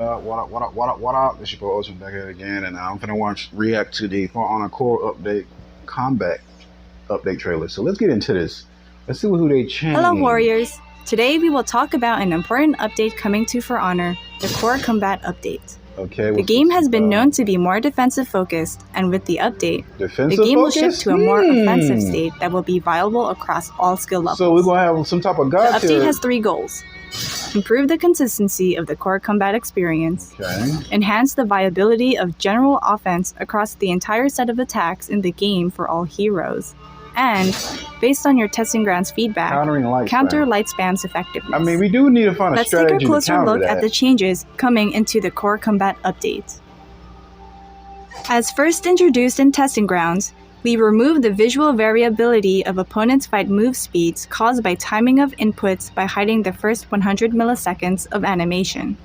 What up? This your boy Ocean back here again, and I'm gonna react to the For Honor Core Update Combat Update trailer. So let's get into this. Let's see who they changed. Hello Warriors! Today we will talk about an important update coming to For Honor, the Core Combat Update. Okay. The game has been known to be more defensive focused, and with the update, defensive the game will focus? shift to a more offensive state that will be viable across all skill levels. So we're gonna have some type of gotcha. The update has 3 goals. Improve the consistency of the core combat experience, enhance the viability of general offense across the entire set of attacks in the game for all heroes, and, based on your testing grounds feedback, counter light spam's effectiveness. I mean, we do need to find a strategy. Let's take a closer look at the changes coming into the core combat update. As first introduced in testing grounds, we remove the visual variability of opponents' fight move speeds caused by timing of inputs by hiding the first 100 milliseconds of animation.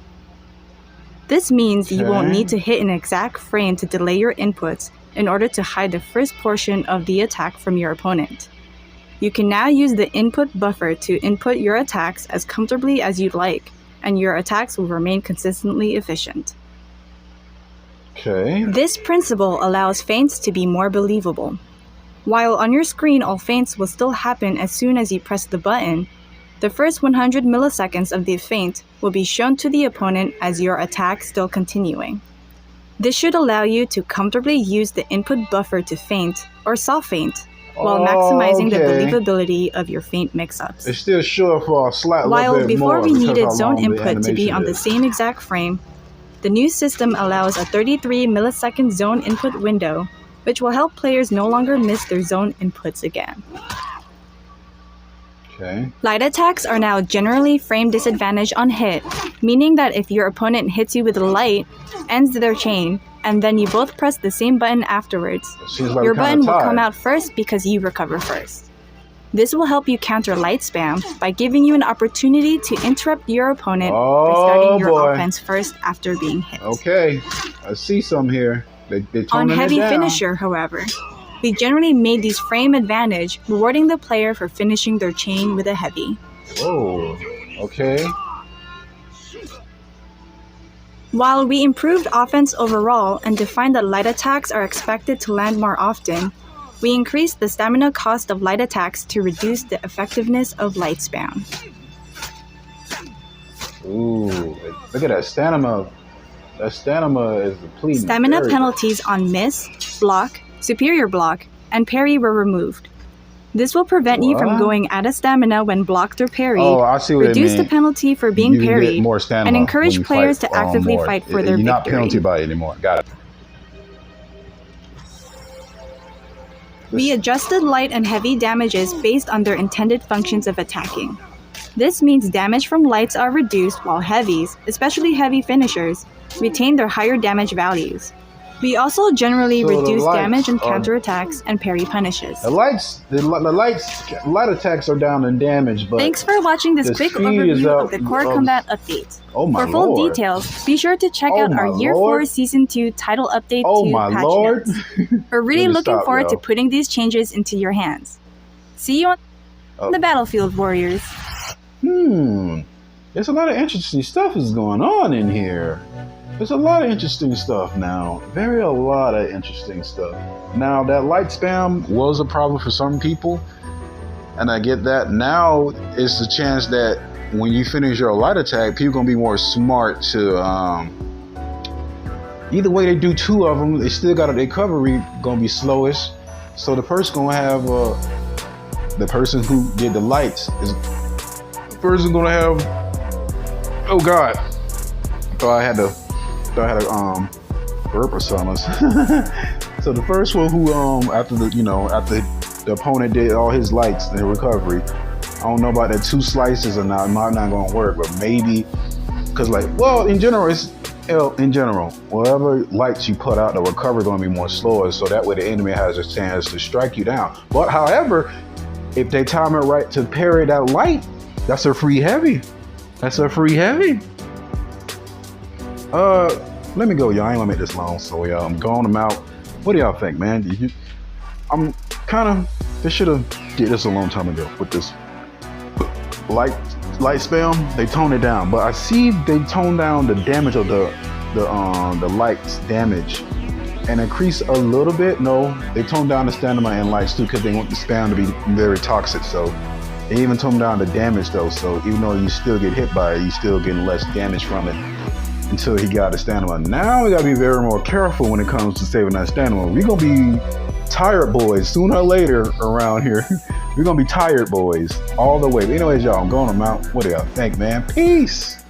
This means you won't need to hit an exact frame to delay your inputs in order to hide the first portion of the attack from your opponent. You can now use the input buffer to input your attacks as comfortably as you'd like, and your attacks will remain consistently efficient. This principle allows feints to be more believable. While on your screen all feints will still happen as soon as you press the button, the first 100 milliseconds of the feint will be shown to the opponent as your attack still continuing. This should allow you to comfortably use the input buffer to feint or soft feint, while maximizing the believability of your feint mix-ups. It's still sure for a slight While before we needed zone input to be on the same exact frame, the new system allows a 33 millisecond zone input window, which will help players no longer miss their zone inputs again. Light attacks are now generally frame disadvantage on hit, meaning that if your opponent hits you with a light, ends their chain, and then you both press the same button afterwards, your button will come out first because you recover first. This will help you counter light spam by giving you an opportunity to interrupt your opponent by starting your offense first after being hit. Okay, I see some here. On heavy finisher, however, we generally made these frame advantage, rewarding the player for finishing their chain with a heavy. Whoa, okay. While we improved offense overall and defined that light attacks are expected to land more often, we increased the stamina cost of light attacks to reduce the effectiveness of light spam. Ooh, look at that stamina. That stamina is depleting. Stamina penalties on miss, block, superior block, and parry were removed. This will prevent you from going out of stamina when blocked or parried, reduce the penalty for being parried, and encourage players to actively fight for their victory. You're not penalty by it anymore. Got it. We adjusted light and heavy damages based on their intended functions of attacking. This means damage from lights are reduced while heavies, especially heavy finishers, retain their higher damage values. We also generally reduce damage and counterattacks and parry punishes. The light attacks are down in damage, but thanks for watching this quick overview of the Core Combat Update. For full details, be sure to check out our Year 4 Season 2 title update to patch notes. We're really looking forward to putting these changes into your hands. See you on the battlefield, Warriors. There's a lot of interesting stuff is going on in here. There's a lot of interesting stuff now. A lot of interesting stuff. Now, that light spam was a problem for some people, and I get that. Now, it's the chance that when you finish your light attack, people gonna be more smart to, either way they do 2 of them, they still got a recovery gonna be slowest. So the person gonna have, the person who did the lights is, the person gonna have, oh God, I had a burp or something. So the first one who after the opponent did all his lights in recovery, I don't know about that 2 slices or not. It might not gonna work, but maybe because in general, whatever lights you put out, the recovery gonna be more slower, so that way the enemy has a chance to strike you down. But however, if they time it right to parry that light, that's a free heavy. Let me go, y'all. I ain't gonna make this long, so I'm going them out. What do y'all think, man? They should have did this a long time ago with this light light spell, they toned it down. But I see they toned down the damage of the light's damage and increase a little bit. No, they toned down the stamina and lights too because they want the spam to be very toxic. So they even toned down the damage though. So even though you still get hit by it, you still getting less damage from it until he got the stamina. Now we gotta be very more careful when it comes to saving that stamina. We're gonna be tired boys sooner or later around here. We're gonna be tired boys all the way. But anyways, y'all, I'm going to Mount. What do y'all think, man? Peace.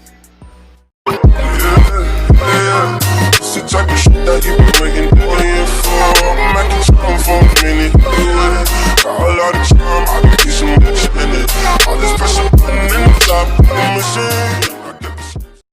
It's the type of shit that you